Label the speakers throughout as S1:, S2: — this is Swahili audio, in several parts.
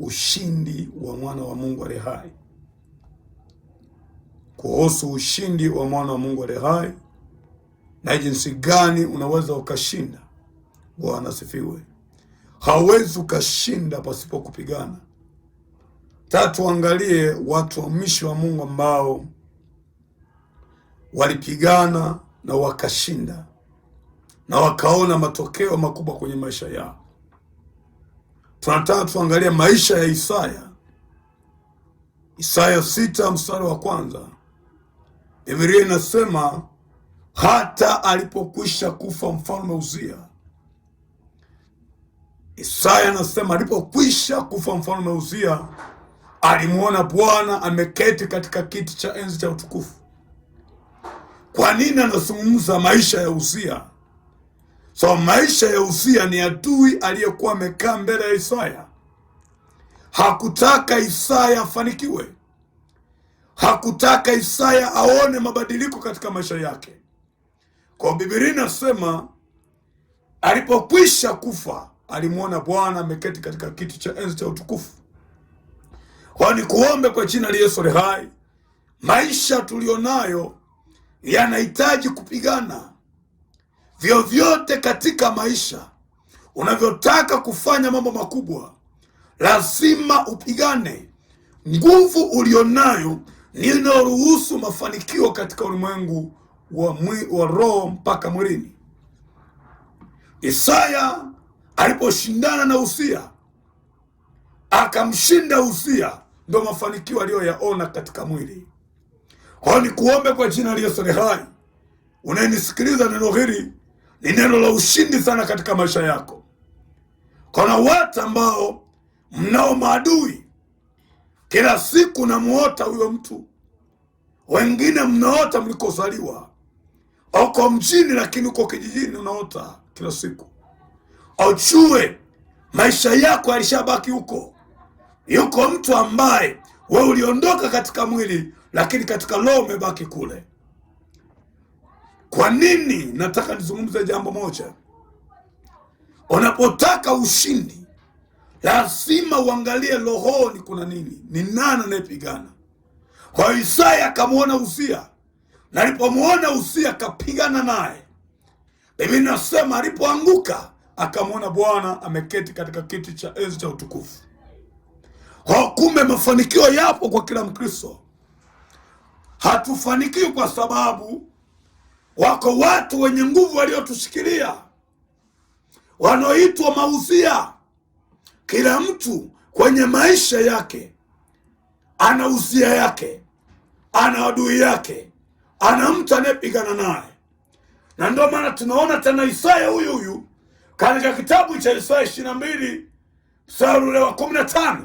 S1: ushindi wa mwana wa Mungu aliye hai, kuhusu ushindi wa mwana wa Mungu aliye hai na jinsi gani unaweza ukashinda. Bwana asifiwe. Hauwezi ukashinda pasipo kupigana. Tuangalie watumishi wa Mungu ambao walipigana na wakashinda na wakaona matokeo makubwa kwenye maisha yao. Tunataka tuangalie maisha ya Isaya. Isaya 6 mstari wa 1. Biblia inasema hata alipokwisha kufa mfalme Uzia. Isaya anasema alipokwisha kufa mfalme Uzia, alimuona Bwana ameketi katika kiti cha enzi cha utukufu. Kwa nini anazungumza maisha ya Uzia? So maisha ya Uzia ni adui aliyekuwa amekaa mbele ya Isaya. Hakutaka Isaya afanikiwe. Hakutaka Isaya aone mabadiliko katika maisha yake. Kwa Biblia inasema alipokwisha kufa, alimuona Bwana ameketi katika kiti cha enzi cha utukufu. Kwa ni kuombe kwa jina la Yesu aliye hai, maisha tulionayo yanahitaji kupigana. Vyovyote katika maisha unavyotaka kufanya mambo makubwa, lazima upigane. Nguvu ulionayo ndiyo inayoruhusu mafanikio katika ulimwengu wa roho mpaka mwilini. Isaya aliposhindana na Uzia, akamshinda Uzia, ndio mafanikio aliyoyaona katika mwili. Kwa ni kuombe kwa jina la Yesu aliye hai, unayenisikiliza, neno hili ni neno la ushindi sana katika maisha yako. Kuna watu ambao mnao maadui, kila siku namuota huyo mtu. Wengine mnaota mlikozaliwa, uko mjini lakini uko kijijini unaota kila siku. Ujue maisha yako yalishabaki huko. Yuko mtu ambaye wewe uliondoka katika mwili, lakini katika roho umebaki kule. Kwa nini nataka nizungumze jambo moja? Unapotaka ushindi, lazima uangalie rohoni kuna nini, ni nani anayepigana. Kwa Isaya akamuona Uzia, na alipomuona Uzia akapigana naye. Biblia inasema alipoanguka akamuona Bwana ameketi katika kiti cha enzi cha utukufu. Kwa kumbe mafanikio yapo kwa kila Mkristo. Hatufanikiwi kwa sababu wako watu wenye nguvu waliotushikilia, wanaoitwa mauzia. Kila mtu kwenye maisha yake ana uzia yake, ana adui yake, ana mtu anayepigana naye. Na ndio maana tunaona tena Isaya huyu katika kitabu cha Isaya 22 mstari wa 15.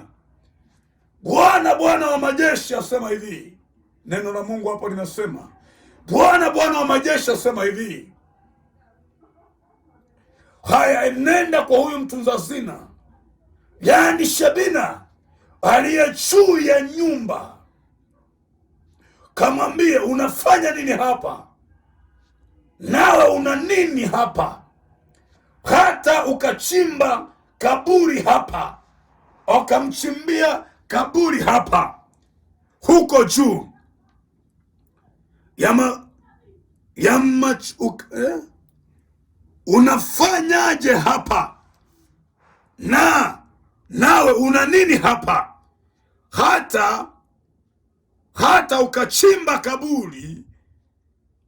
S1: Bwana wa majeshi asema hivi. Neno la Mungu hapo linasema Bwana wa majeshi asema hivi, haya, enenda kwa huyu mtunza hazina, yaani Shebina, aliye juu ya nyumba, kamwambie, unafanya nini hapa? Nawe una nini hapa? Hata ukachimba kaburi hapa, ukamchimbia kaburi hapa, huko juu unafanyaje hapa? Nawe una nini hapa? Hata ukachimba kaburi,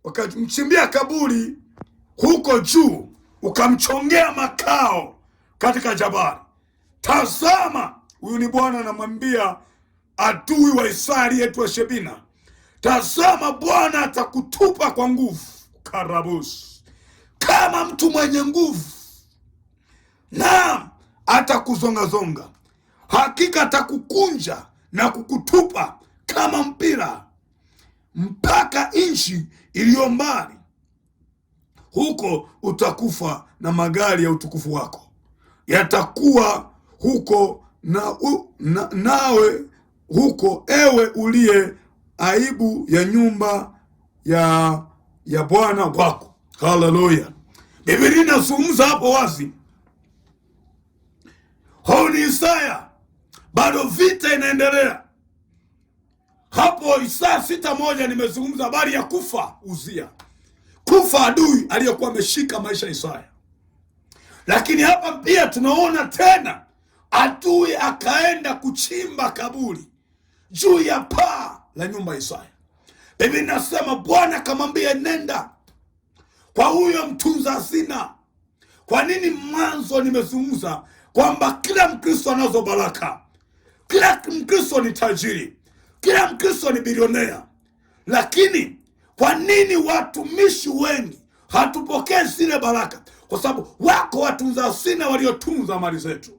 S1: ukamchimbia kaburi huko juu, ukamchongea makao katika jabari. Tazama, huyu ni Bwana anamwambia adui wa Isaya aliyeitwa Shebina, tazama Bwana atakutupa kwa nguvu, karabus, kama mtu mwenye nguvu, na atakuzongazonga. Hakika atakukunja na kukutupa kama mpira mpaka nchi iliyo mbali. Huko utakufa na magari ya utukufu wako yatakuwa huko, nawe huko, ewe uliye aibu ya nyumba ya Bwana wako. Haleluya. Biblia inazungumza hapo wazi. Huyu ni Isaya bado vita inaendelea. Hapo Isaya 6:1 nimezungumza habari ya kufa Uzia, kufa adui aliyokuwa ameshika maisha ya Isaya. Lakini hapa pia tunaona tena adui akaenda kuchimba kaburi juu ya paa la nyumba ya Isaya. Biblia inasema Bwana akamwambia, nenda kwa huyo mtunza hazina. Kwa nini mwanzo nimezungumza kwamba kila Mkristo anazo baraka, kila Mkristo ni tajiri, kila Mkristo ni bilionea? Lakini kwa nini watumishi wengi hatupokee zile baraka? Kwa sababu wako watunza hazina waliotunza mali zetu.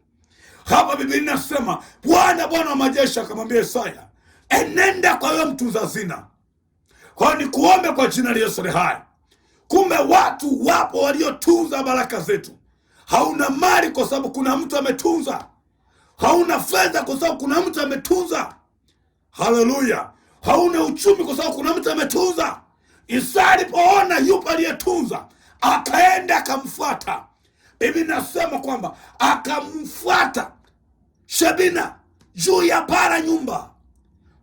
S1: Hapa Biblia inasema Bwana wa majeshi akamwambia Isaya, enenda kwa huyo mtunza hazina. Kwa ni kuombe kwa jina la Yesu hai. Kumbe watu wapo waliotunza baraka zetu. Hauna mali kwa sababu kuna mtu ametunza. Hauna fedha kwa sababu kuna mtu ametunza. Haleluya. Hauna uchumi kwa sababu kuna mtu ametunza. Isaya alipoona yupo aliyetunza, akaenda akamfuata. Biblia inasema kwamba akamfuata Shebina juu ya paa nyumba.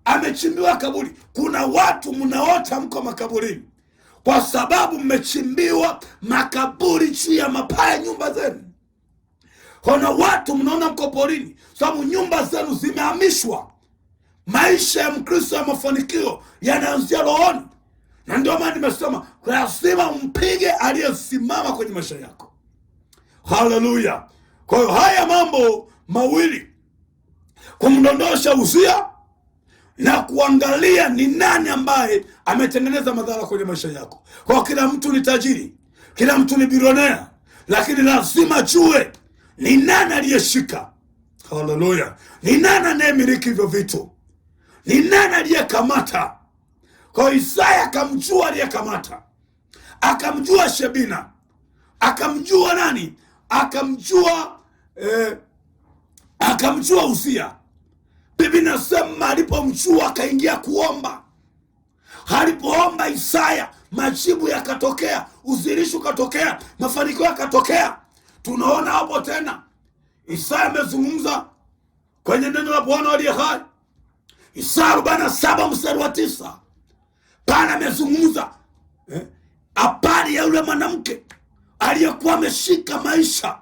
S1: Amechimbiwa kaburi. Kuna watu mnaota mko makaburini kwa sababu mmechimbiwa makaburi juu ya mapaa ya nyumba zenu. Kuna watu mnaona mko porini sababu nyumba zenu zimehamishwa. Maisha ya Mkristo ya mafanikio yanaanzia rohoni. Na ndio maana nimesema lazima mpige aliyesimama kwenye maisha yako. Haleluya. Kwa hiyo haya mambo mawili, kumdondosha Uzia na kuangalia ni nani ambaye ametengeneza madhara kwenye maisha yako. Kwa kila mtu ni tajiri, kila mtu ni bilionea, lakini lazima jue ni nani aliyeshika. Haleluya. Ni nani anayemiliki hivyo vitu? Ni nani aliyekamata? Kwa Isaya akamjua aliyekamata. Akamjua Shebina. Akamjua nani? Akamjua Uzia. Biblia inasema alipomjua akaingia kuomba. Alipoomba Isaya, majibu yakatokea, uzirisho ukatokea, mafanikio yakatokea. Tunaona hapo tena Isaya amezungumza kwenye neno la Bwana aliye hai. Isaya 47:9. Bwana amezungumza habari ya yule mwanamke aliyekuwa ameshika maisha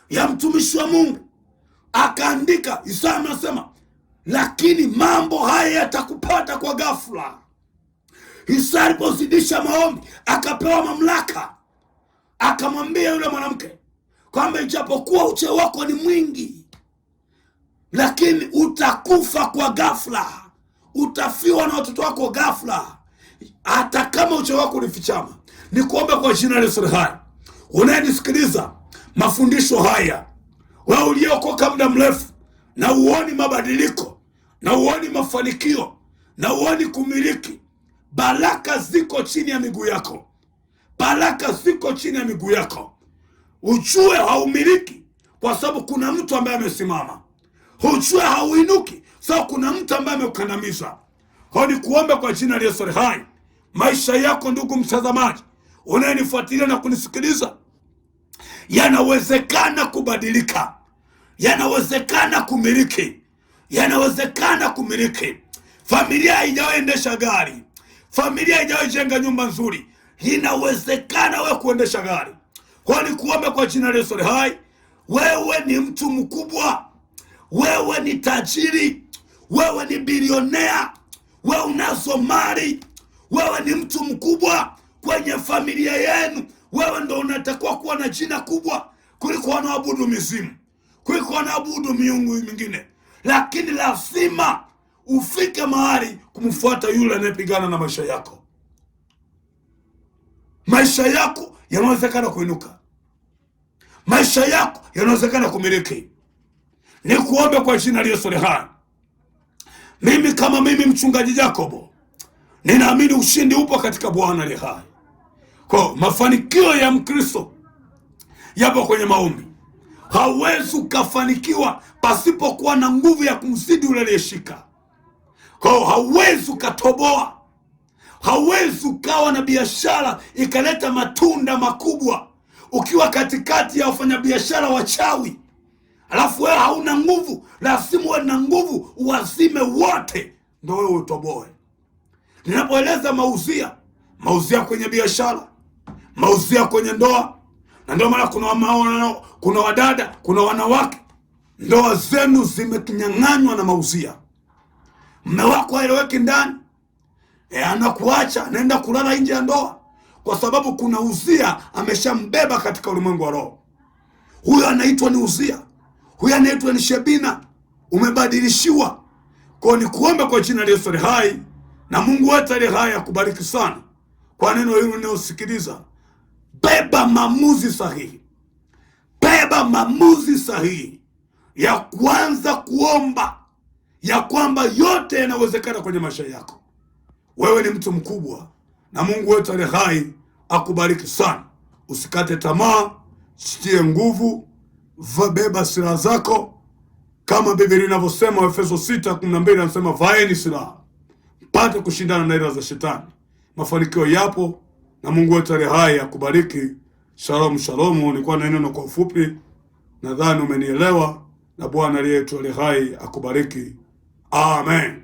S1: ya mtumishi wa Mungu. Akaandika, Isaya anasema, lakini mambo haya yatakupata kwa ghafla. Isaya alipozidisha maombi akapewa mamlaka. Akamwambia yule mwanamke kwamba ijapokuwa ucheo wako ni mwingi, lakini utakufa kwa ghafla. Utafiwa na watoto wako ghafla, hata kama ucheo wako ulifichama. Ni kuomba kwa jina la Yesu hai. Unayenisikiliza mafundisho haya, wewe uliokoka muda mrefu na uoni mabadiliko, na uoni mafanikio, na uoni kumiliki, baraka ziko chini ya miguu yako. Baraka ziko chini ya miguu yako. Ujue haumiliki kwa sababu kuna mtu ambaye amesimama. Ujue hauinuki sababu kuna mtu ambaye amekandamiza. Hodi kuombe kwa jina la Yesu hai. Maisha yako ndugu mtazamaji, unayenifuatilia na kunisikiliza, yanawezekana kubadilika. Yanawezekana kumiliki. Yanawezekana kumiliki. Familia haijaendesha gari. Familia haijajenga nyumba nzuri. Inawezekana wewe kuendesha gari. Kwa ni kuombe kwa jina la Yesu hai. Wewe ni mtu mkubwa. Wewe ni tajiri. Wewe ni bilionea. Wewe unazo mali. Wewe ni mtu mkubwa kwenye familia yenu. Wewe ndo unatakiwa kuwa na jina kubwa kuliko wanaabudu mizimu, kuliko wanaabudu miungu mingine. Lakini lazima ufike mahali kumfuata yule anayepigana na maisha yako. Maisha yako yanawezekana kuinuka. Maisha yako yanawezekana kumiliki. Ni kuombe kwa jina la Yesu hai. Mimi kama mimi mchungaji Jacobo, ninaamini ushindi upo katika Bwana aliye hai. Kwa mafanikio ya Mkristo yapo kwenye maombi. Hauwezi ukafanikiwa pasipokuwa na nguvu ya kumzidi yule aliyeshika. Kwa hauwezi ukatoboa. Hauwezi ukawa na biashara ikaleta matunda makubwa ukiwa katikati ya wafanyabiashara wachawi alafu wewe hauna nguvu. Lazima uwe na nguvu, uwazime wote ndio wewe utoboe. Ninapoeleza mauzia kwenye biashara, mauzia kwenye ndoa, na ndio maana kuna wadada, kuna wanawake ndoa zenu zimekinyang'anywa na mauzia. Mume wako haeleweki ndani, anakuacha anaenda kulala nje ya ndoa kwa sababu kuna uzia ameshambeba katika ulimwengu wa roho. Huyo anaitwa ni uzia, huyo anaitwa ni Shebina. Umebadilishiwa. Kwa ni kuomba kwa jina la Yesu aliye hai, na Mungu wetu aliye hai akubariki sana kwa neno hili unayosikiliza. Beba maamuzi sahihi, beba maamuzi sahihi ya kuanza kuomba ya kwamba yote yanawezekana kwenye maisha yako. Wewe ni mtu mkubwa, na Mungu wetu aliye hai akubariki sana. Usikate tamaa, shikie nguvu, beba silaha zako kama Biblia inavyosema. Efeso 6:12 anasema vaeni silaha mpate kushindana na ila za shetani. Mafanikio yapo, na Mungu wetu aliye hai akubariki. Shalom shalom. Nilikuwa na neno kwa ufupi, nadhani umenielewa, na Bwana aliye hai akubariki. Amen.